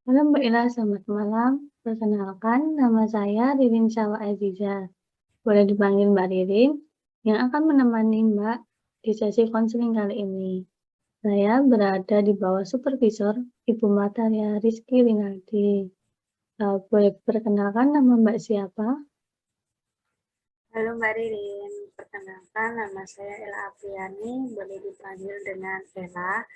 Halo Mbak Ila, selamat malam. Perkenalkan, nama saya Ririn Syawa Aziza. Boleh dipanggil Mbak Ririn, yang akan menemani Mbak di sesi konseling kali ini. Saya berada di bawah supervisor Ibu Mataria Rizky Rinaldi. Boleh perkenalkan nama Mbak siapa? Halo Mbak Ririn, perkenalkan nama saya Ella Apriani, boleh dipanggil dengan Ella.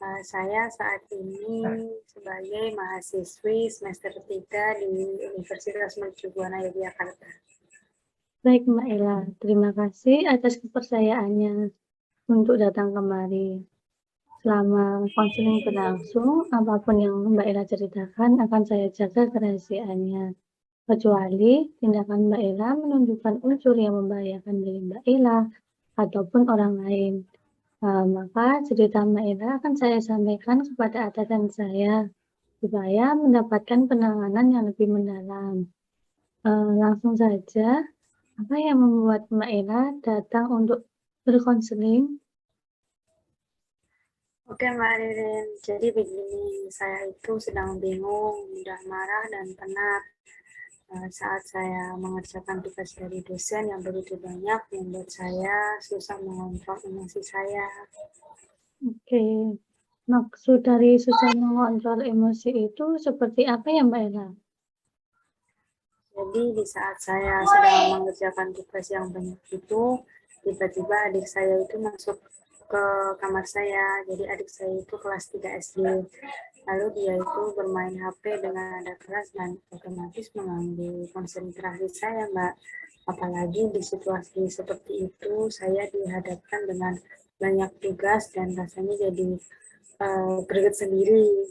Saya saat ini sebagai mahasiswi semester 3 di Universitas Mercubuana Yogyakarta. Baik Mbak Ila, terima kasih atas kepercayaannya untuk datang kemari. Selama konseling berlangsung, apapun yang Mbak Ila ceritakan akan saya jaga kerahasiaannya. Kecuali tindakan Mbak Ella menunjukkan unsur yang membahayakan diri Mbak Ella ataupun orang lain. Maka cerita Mbak Ella akan saya sampaikan kepada atasan saya supaya mendapatkan penanganan yang lebih mendalam. Langsung saja, apa yang membuat Mbak Ella datang untuk berkonseling? Oke Mbak Ririn, jadi begini, saya itu sedang bingung, mudah marah dan penat saat saya mengerjakan tugas dari dosen yang begitu banyak membuat saya susah mengontrol emosi saya. Oke, maksud dari susah mengontrol emosi itu seperti apa ya Mbak Ella? Jadi di saat saya sedang mengerjakan tugas yang banyak itu, tiba-tiba adik saya itu masuk ke kamar saya. Jadi adik saya itu kelas 3 SD. Lalu dia itu bermain HP dengan nada keras dan otomatis mengganggu konsentrasi saya, Mbak. Apalagi di situasi seperti itu, saya dihadapkan dengan banyak tugas dan rasanya jadi greget sendiri.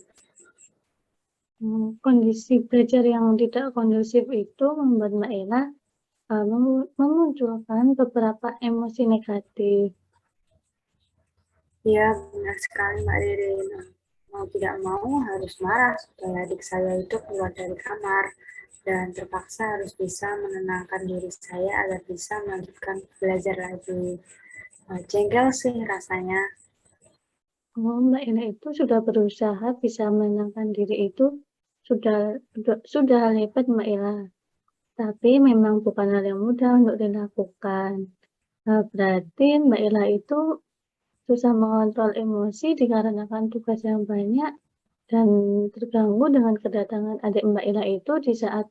Kondisi belajar yang tidak kondusif itu membuat Mbak Ella memunculkan beberapa emosi negatif. Iya, benar sekali Mbak Ririn. Mau tidak mau harus marah supaya adik saya itu keluar dari kamar dan terpaksa harus bisa menenangkan diri saya agar bisa melanjutkan belajar lagi. Jengkel sih rasanya. Mbak Ella itu sudah berusaha bisa menenangkan diri itu sudah hal hebat Mbak Ella. Tapi memang bukan hal yang mudah untuk dilakukan. Berarti Mbak Ella itu susah mengontrol emosi dikarenakan tugas yang banyak dan terganggu dengan kedatangan adik Mbak Ella itu di saat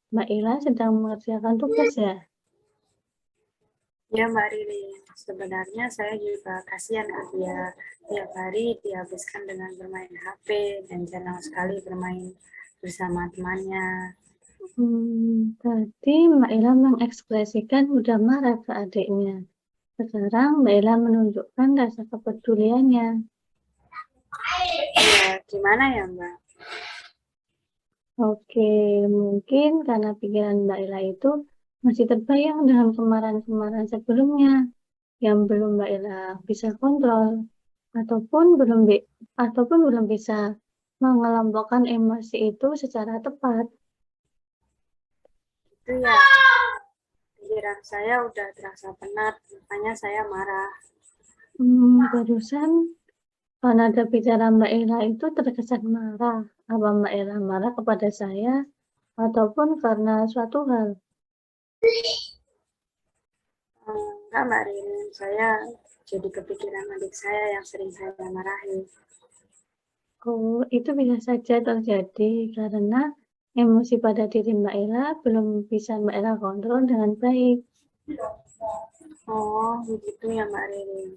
Mbak Ella sedang mengerjakan tugas ya? Ya Mbak Ririn, sebenarnya saya juga kasihan ke dia. Tiap hari dihabiskan dengan bermain HP dan jarang sekali bermain bersama temannya. Tadi Mbak Ella mengekspresikan mudah marah ke adiknya. Sekarang Mbak Ella menunjukkan rasa kepeduliannya. Ya, gimana ya Mbak? Oke, mungkin karena pikiran Mbak Ella itu masih terbayang dengan kemarahan-kemarahan sebelumnya yang belum Mbak Ella bisa kontrol ataupun belum bisa mengelompokkan emosi itu secara tepat. Itu ya, pikiran saya udah terasa penat, makanya saya marah. Barusan nada bicara Mbak Ella itu terkesan marah. Apa Mbak Ella marah kepada saya ataupun karena suatu hal? Enggak Mbak Ririn, saya jadi kepikiran adik saya yang sering saya marahi. Oh, itu bisa saja terjadi karena emosi pada diri Mbak Ella belum bisa Mbak Ella kontrol dengan baik. Oh, begitu ya Mbak Ririn.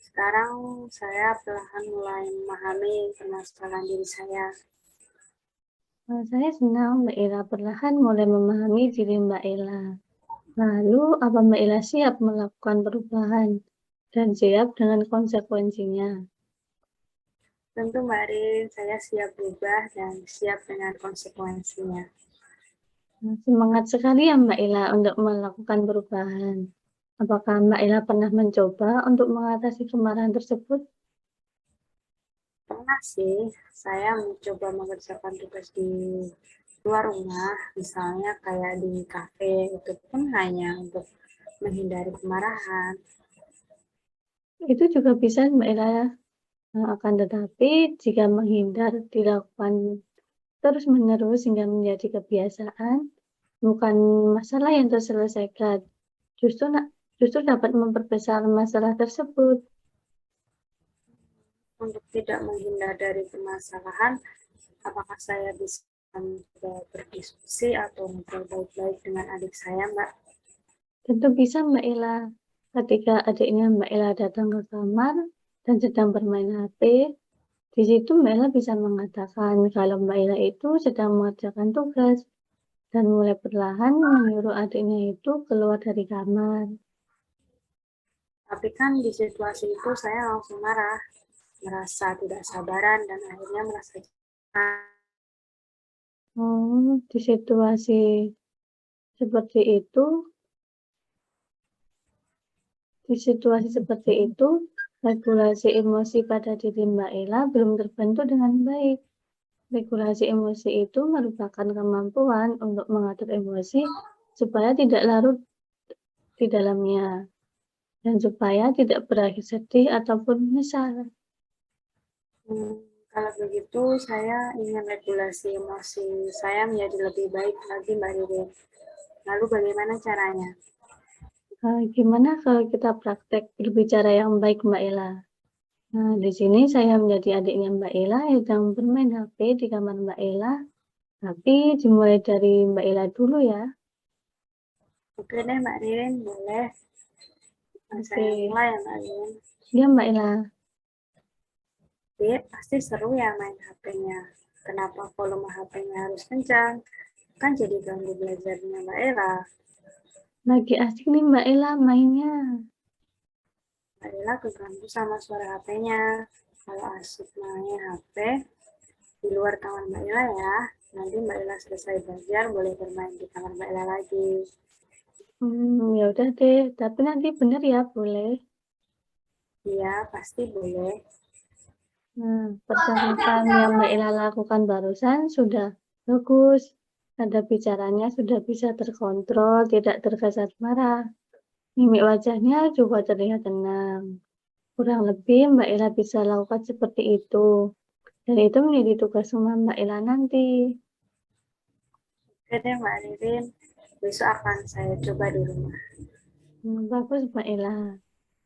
Sekarang saya perlahan mulai memahami permasalahan diri saya. Saya senang Mbak Ella perlahan mulai memahami diri Mbak Ella. Lalu, apa Mbak Ella siap melakukan perubahan dan siap dengan konsekuensinya? Tentu Mbak Ririn, saya siap berubah dan siap dengan konsekuensinya. Semangat sekali ya Mbak Ella untuk melakukan perubahan. Apakah Mbak Ella pernah mencoba untuk mengatasi kemarahan tersebut? Pernah sih, saya mencoba mengerjakan tugas di luar rumah, misalnya kayak di kafe, itu pun hanya untuk menghindari kemarahan. Itu juga bisa Mbak Ella, akan tetapi jika menghindar dilakukan terus-menerus hingga menjadi kebiasaan, bukan masalah yang terselesaikan, justru dapat memperbesar masalah tersebut. Untuk tidak menghindar dari permasalahan, apakah saya bisa mencoba berdiskusi atau ngobrol baik-baik dengan adik saya, Mbak? Tentu bisa Mbak Ella. Ketika adiknya Mbak Ella datang ke kamar dan sedang bermain HP, di situ Mbak Ella bisa mengatakan kalau Mbak Ella itu sedang mengerjakan tugas dan mulai perlahan menyuruh adiknya itu keluar dari kamar. Tapi kan di situasi itu saya langsung marah, merasa tidak sabaran, dan akhirnya merasa Oh, di situasi seperti itu, regulasi emosi pada diri Mbak Ella belum terbentuk dengan baik. Regulasi emosi itu merupakan kemampuan untuk mengatur emosi supaya tidak larut di dalamnya dan supaya tidak berakhir sedih ataupun menyesal. Kalau begitu, saya ingin regulasi emosi saya menjadi lebih baik lagi, Mbak Ririn. Lalu bagaimana caranya? Gimana kalau kita praktek berbicara yang baik, Mbak Ella? Nah, di sini saya menjadi adiknya Mbak Ella yang sedang bermain HP di kamar Mbak Ella, tapi dimulai dari Mbak Ella dulu ya. Oke deh, Mbak Ririn, boleh. Saya Oke, mulai ya, Mbak Ririn. ya Mbak Ella. Dia pasti seru ya main HP-nya. Kenapa volume HP-nya harus kencang? Kan jadi ganggu belajarnya Mbak Ella. Lagi asik nih Mbak Ella mainnya. Mbak Ella keganggu sama suara HP-nya. Kalau asik main HP, di luar kamar Mbak Ella ya. Nanti Mbak Ella selesai belajar, boleh bermain di kamar Mbak Ella lagi. Ya udah deh, tapi nanti bener ya boleh. Iya, pasti boleh. Nah, percakapan yang Mbak Ella lakukan barusan sudah bagus. Nada bicaranya sudah bisa terkontrol, tidak terkesan marah. Mimik wajahnya juga terlihat tenang. Kurang lebih Mbak Ella bisa lakukan seperti itu. Dan itu menjadi tugas rumah Mbak Ella nanti. Oke deh Mbak Ririn, besok akan saya coba di rumah. Bagus Mbak Ella.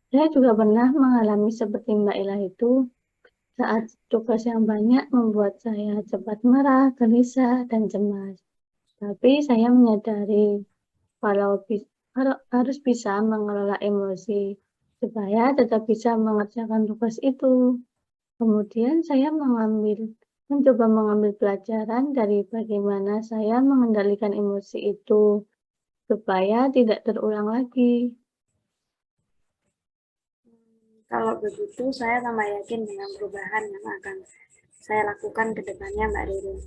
Saya juga pernah mengalami seperti Mbak Ella itu saat tugas yang banyak membuat saya cepat marah, gelisah, dan cemas. Tapi saya menyadari kalau harus bisa mengelola emosi supaya tetap bisa mengerjakan tugas itu. Kemudian saya mencoba mengambil pelajaran dari bagaimana saya mengendalikan emosi itu supaya tidak terulang lagi. Kalau begitu, saya tambah yakin dengan perubahan yang akan saya lakukan ke depannya Mbak Ririn.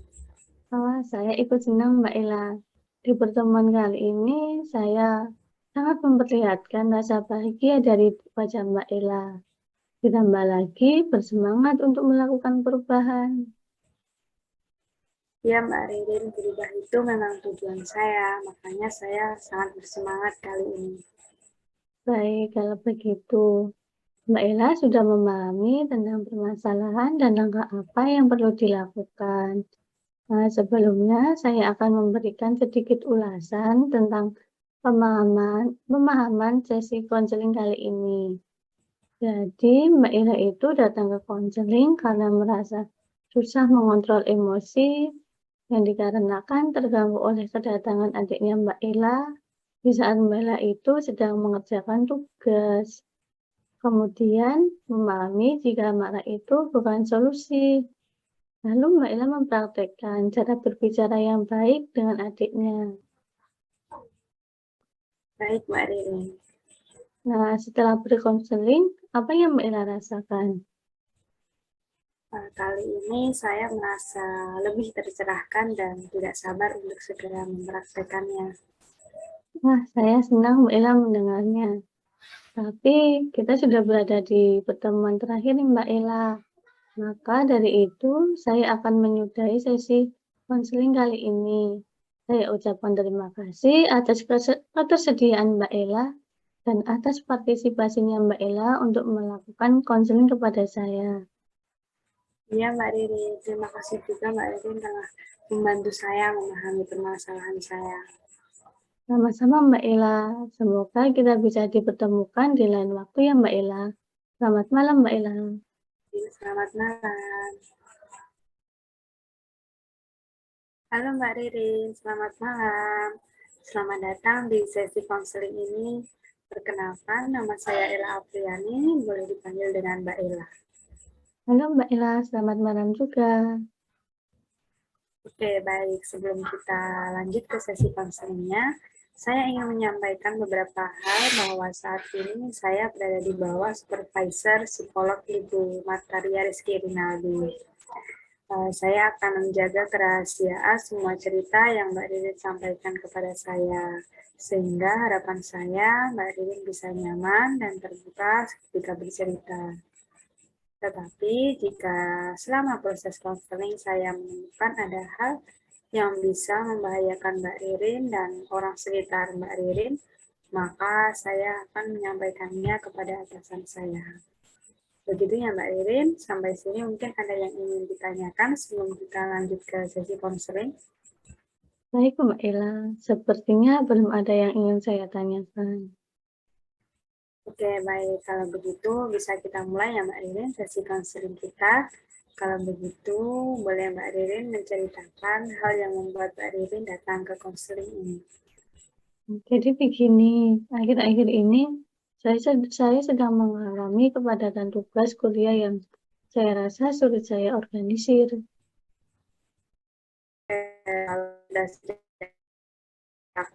Saya ikut senang Mbak Ella. Di pertemuan kali ini saya sangat memperlihatkan rasa bahagia dari wajah Mbak Ella. Ditambah lagi bersemangat untuk melakukan perubahan. Ya Mbak Ririn, berubah itu memang tujuan saya, makanya saya sangat bersemangat kali ini. Baik, kalau begitu, Mbak Ella sudah memahami tentang permasalahan dan langkah apa yang perlu dilakukan. Nah, sebelumnya saya akan memberikan sedikit ulasan tentang pemahaman sesi konseling kali ini. Jadi, Mbak Ella itu datang ke konseling karena merasa susah mengontrol emosi yang dikarenakan terganggu oleh kedatangan adiknya Mbak Ella di saat Mbak Ella itu sedang mengerjakan tugas. Kemudian, memahami jika marah itu bukan solusi. Lalu Mbak Ella mempraktekkan cara berbicara yang baik dengan adiknya. Baik Mbak Ririn. Nah, setelah berkonseling, apa yang Mbak Ella rasakan? Kali ini saya merasa lebih tercerahkan dan tidak sabar untuk segera mempraktekannya. Wah, saya senang Mbak Ella mendengarnya. Tapi kita sudah berada di pertemuan terakhir nih Mbak Ella. Maka dari itu, saya akan menyudahi sesi konseling kali ini. Saya ucapkan terima kasih atas ketersediaan Mbak Ella dan atas partisipasinya Mbak Ella untuk melakukan konseling kepada saya. Iya Mbak Riri, terima kasih juga Mbak Riri telah membantu saya memahami permasalahan saya. Sama-sama Mbak Ella, semoga kita bisa dipertemukan di lain waktu ya Mbak Ella. Selamat malam Mbak Ella. Selamat malam. Halo Mbak Ririn, selamat malam. Selamat datang di sesi konseling ini. Perkenalkan, nama saya Ella Apriani, boleh dipanggil dengan Mbak Ella. Halo Mbak Ella, selamat malam juga. Oke, baik. Sebelum kita lanjut ke sesi konselingnya, saya ingin menyampaikan beberapa hal bahwa saat ini saya berada di bawah supervisor psikolog Ibu Martaria Rizky Rinaldi. Saya akan menjaga kerahasiaan semua cerita yang Mbak Ririn sampaikan kepada saya. Sehingga harapan saya Mbak Ririn bisa nyaman dan terbuka ketika bercerita. Tetapi jika selama proses konseling saya menemukan ada hal yang bisa membahayakan Mbak Ririn dan orang sekitar Mbak Ririn, maka saya akan menyampaikannya kepada atasan saya. Begitu ya Mbak Ririn, sampai sini mungkin ada yang ingin ditanyakan sebelum kita lanjut ke sesi konseling. Baik Mbak Ella, sepertinya belum ada yang ingin saya tanyakan. Oke, baik. Kalau begitu bisa kita mulai ya Mbak Ririn sesi konseling kita. Kalau begitu, boleh Mbak Ririn menceritakan hal yang membuat Mbak Ririn datang ke konseling ini. Jadi begini, akhir-akhir ini saya sedang mengalami kepadatan tugas kuliah yang saya rasa sulit saya organisir. Kalau sudah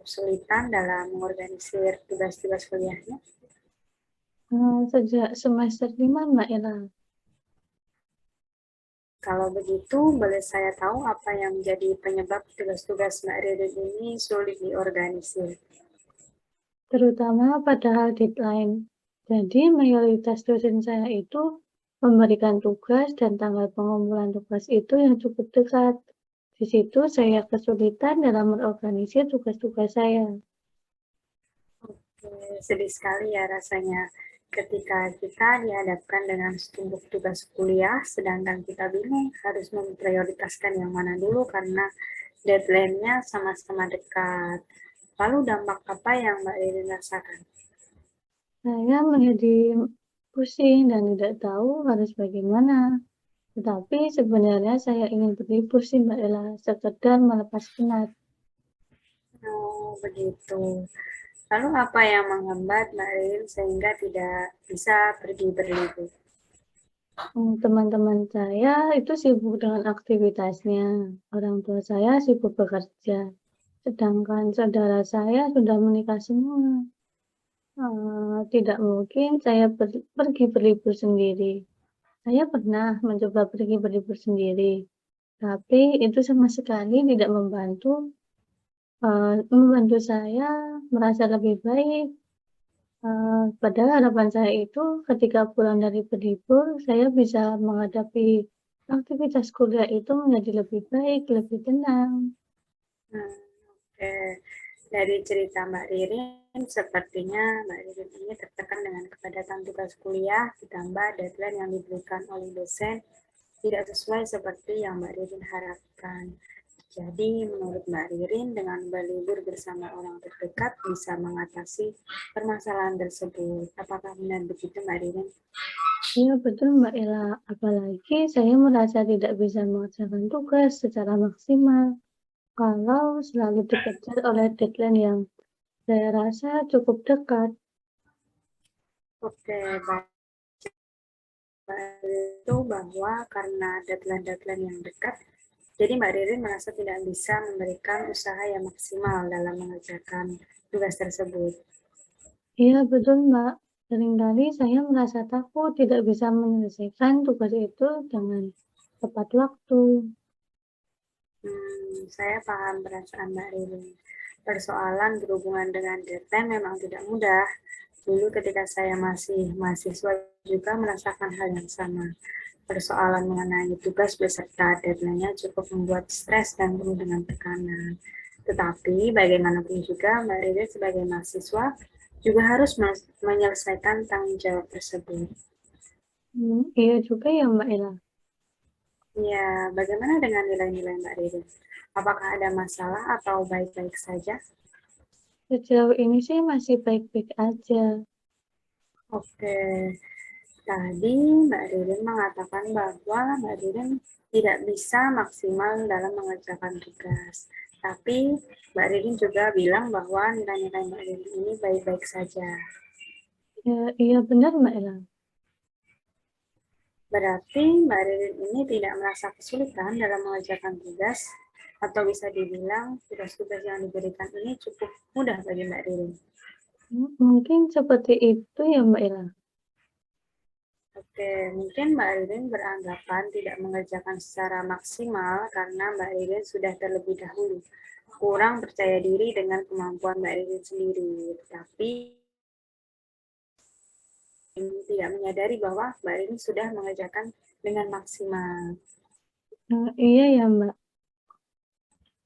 kesulitan dalam mengorganisir tugas-tugas kuliahnya. Sejak semester 5 Mbak Ella. Kalau begitu, boleh saya tahu apa yang menjadi penyebab tugas-tugas Mbak Ririn ini sulit diorganisir? Terutama pada hal deadline. Jadi mayoritas dosen saya itu memberikan tugas dan tanggal pengumpulan tugas itu yang cukup dekat. Di situ saya kesulitan dalam mengorganisir tugas-tugas saya. Oke, sedih sekali ya rasanya ketika kita dihadapkan dengan setumpuk tugas kuliah, sedangkan kita bingung harus memprioritaskan yang mana dulu karena deadline-nya sama-sama dekat. Lalu dampak apa yang Mbak Ririn rasakan? Saya menjadi pusing dan tidak tahu harus bagaimana. Tetapi sebenarnya saya ingin berlibur sih Mbak Ella, sekedar melepas penat. Oh, begitu. Lalu apa yang menghambat Mbak Ririn sehingga tidak bisa pergi berlibur? Teman-teman saya itu sibuk dengan aktivitasnya. Orang tua saya sibuk bekerja. Sedangkan saudara saya sudah menikah semua. Tidak mungkin saya pergi berlibur sendiri. Saya pernah mencoba pergi berlibur sendiri, tapi itu sama sekali tidak membantu saya merasa lebih baik. Padahal harapan saya itu ketika pulang dari berlibur, saya bisa menghadapi aktivitas kuliah itu menjadi lebih baik, lebih tenang. Oke. Dari cerita Mbak Ririn, sepertinya Mbak Ririn ini tertekan dengan kepadatan tugas kuliah, ditambah deadline yang diberikan oleh dosen tidak sesuai seperti yang Mbak Ririn harapkan. Jadi, menurut Mbak Ririn, dengan berlibur bersama orang terdekat bisa mengatasi permasalahan tersebut. Apakah benar begitu, Mbak Ririn? Iya betul Mbak Ella, apalagi saya merasa tidak bisa mengerjakan tugas secara maksimal kalau selalu dikejar oleh deadline yang saya rasa cukup dekat. Oke, baik. Itu bahwa karena deadline-deadline yang dekat, jadi Mbak Ririn merasa tidak bisa memberikan usaha yang maksimal dalam mengerjakan tugas tersebut. Iya betul Mbak, seringkali saya merasa takut tidak bisa menyelesaikan tugas itu dengan tepat waktu. Saya paham perasaan Mbak Ririn. Persoalan berhubungan dengan deadline memang tidak mudah. Dulu ketika saya masih mahasiswa juga merasakan hal yang sama. Persoalan mengenai tugas beserta deadline-nya cukup membuat stres dan penuh dengan tekanan. Tetapi bagaimanapun juga Mbak Ririn sebagai mahasiswa juga harus menyelesaikan tanggung jawab tersebut. Iya juga ya Mbak Ella. Ya, bagaimana dengan nilai-nilai Mbak Ririn? Apakah ada masalah atau baik-baik saja? Sejauh ini sih masih baik-baik aja. Oke, tadi Mbak Ririn mengatakan bahwa Mbak Ririn tidak bisa maksimal dalam mengerjakan tugas. Tapi Mbak Ririn juga bilang bahwa nilai-nilai Mbak Ririn ini baik-baik saja. Ya, iya benar Mbak Ella. Berarti Mbak Ririn ini tidak merasa kesulitan dalam mengerjakan tugas, atau bisa dibilang tugas-tugas yang diberikan ini cukup mudah bagi Mbak Ririn. Mungkin seperti itu ya Mbak Ella. Oke, mungkin Mbak Ririn beranggapan tidak mengerjakan secara maksimal karena Mbak Ririn sudah terlebih dahulu kurang percaya diri dengan kemampuan Mbak Ririn sendiri. Tapi tidak menyadari bahwa Mbak Ririn sudah mengerjakan dengan maksimal. Iya ya Mbak.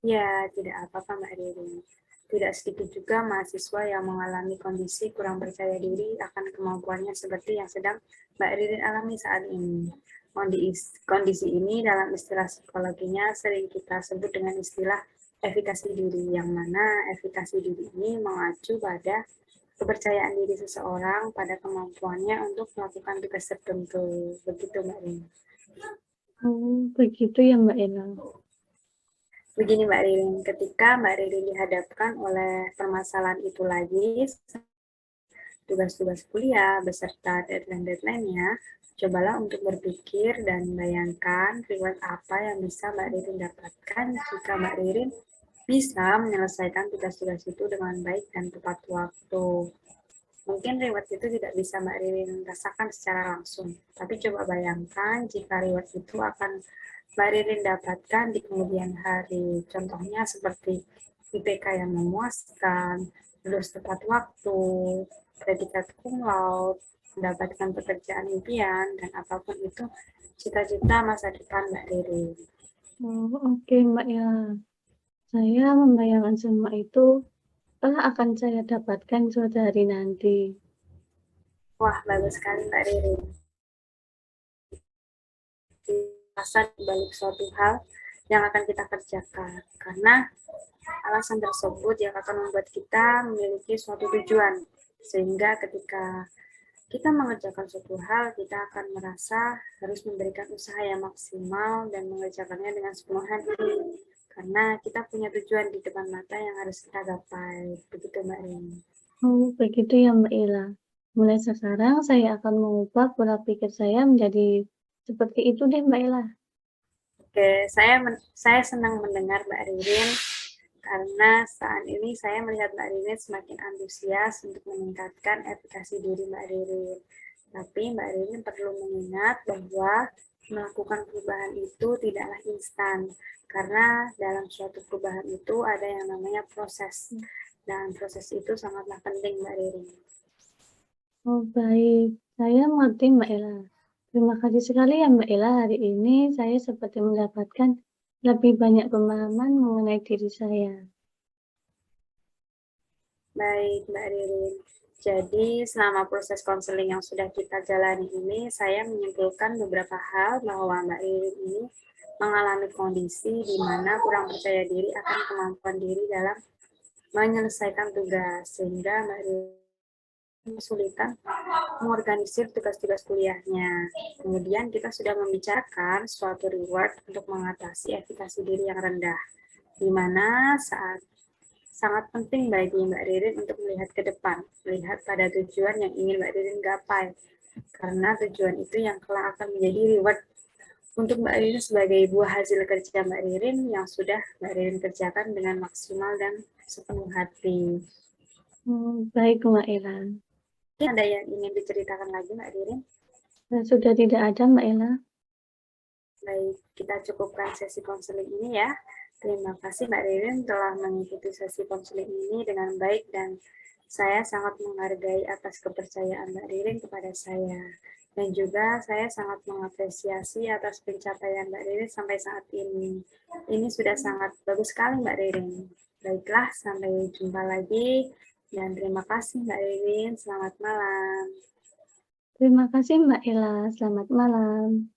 Ya, tidak apa-apa Mbak Ririn. Tidak sedikit juga mahasiswa yang mengalami kondisi kurang percaya diri akan kemampuannya seperti yang sedang Mbak Ririn alami saat ini. Kondisi ini dalam istilah psikologinya sering kita sebut dengan istilah efikasi diri, yang mana efikasi diri ini mengacu pada kepercayaan diri seseorang pada kemampuannya untuk melakukan tugas tertentu. Begitu Mbak Ririn. Oh, begitu ya Mbak Ella. Begini Mbak Ririn, ketika Mbak Ririn dihadapkan oleh permasalahan itu lagi, tugas-tugas kuliah beserta deadline-deadline-nya, cobalah untuk berpikir dan bayangkan reward apa yang bisa Mbak Ririn dapatkan jika Mbak Ririn bisa menyelesaikan tugas-tugas itu dengan baik dan tepat waktu. Mungkin reward itu tidak bisa Mbak Ririn rasakan secara langsung, tapi coba bayangkan jika reward itu akan Mbak Ririn dapatkan di kemudian hari. Contohnya seperti IPK yang memuaskan, lulus tepat waktu, predikat cum laude, mendapatkan pekerjaan impian, dan apapun itu cita-cita masa depan Mbak Ririn. Oh, oke Mbak Ella. Saya membayangkan semua itu telah akan saya dapatkan suatu hari nanti. Wah, bagus sekali Mbak Ririn. Alasan balik suatu hal yang akan kita kerjakan. Karena alasan tersebut yang akan membuat kita memiliki suatu tujuan. Sehingga ketika kita mengerjakan suatu hal, kita akan merasa harus memberikan usaha yang maksimal dan mengerjakannya dengan sepenuh hati. Karena kita punya tujuan di depan mata yang harus kita gapai. Begitu Mbak Rini. Oh, begitu ya Mbak Ella. Mulai sekarang saya akan mengubah pola pikir saya menjadi seperti itu deh Mbak Ella. Oke, saya senang mendengar Mbak Ririn karena saat ini saya melihat Mbak Ririn semakin antusias untuk meningkatkan efikasi diri Mbak Ririn. Tapi Mbak Ririn perlu mengingat bahwa melakukan perubahan itu tidaklah instan, karena dalam suatu perubahan itu ada yang namanya proses, dan proses itu sangatlah penting Mbak Ririn. Oh, baik. Saya mengerti Mbak Ella. Terima kasih sekali ya Mbak Ella, hari ini saya seperti mendapatkan lebih banyak pemahaman mengenai diri saya. Baik, Mbak Ririn. Jadi, selama proses konseling yang sudah kita jalani ini, saya menyimpulkan beberapa hal bahwa Mbak Ririn ini mengalami kondisi di mana kurang percaya diri akan kemampuan diri dalam menyelesaikan tugas, sehingga Mbak Ririn kesulitan mengorganisir tugas-tugas kuliahnya. Kemudian kita sudah membicarakan suatu reward untuk mengatasi efikasi diri yang rendah, di mana saat sangat penting bagi Mbak Ririn untuk melihat ke depan, melihat pada tujuan yang ingin Mbak Ririn gapai. Karena tujuan itu yang kelak akan menjadi reward untuk Mbak Ririn sebagai buah hasil kerja Mbak Ririn yang sudah Mbak Ririn kerjakan dengan maksimal dan sepenuh hati. Baik Mbak Ella. Mungkin ada yang ingin diceritakan lagi Mbak Ririn? Sudah tidak ada Mbak Ella. Baik, kita cukupkan sesi konseling ini ya. Terima kasih Mbak Ririn telah mengikuti sesi konseling ini dengan baik dan saya sangat menghargai atas kepercayaan Mbak Ririn kepada saya. Dan juga saya sangat mengapresiasi atas pencapaian Mbak Ririn sampai saat ini. Ini sudah sangat bagus sekali Mbak Ririn. Baiklah, sampai jumpa lagi. Dan terima kasih Mbak Ririn. Selamat malam. Terima kasih Mbak Ella. Selamat malam.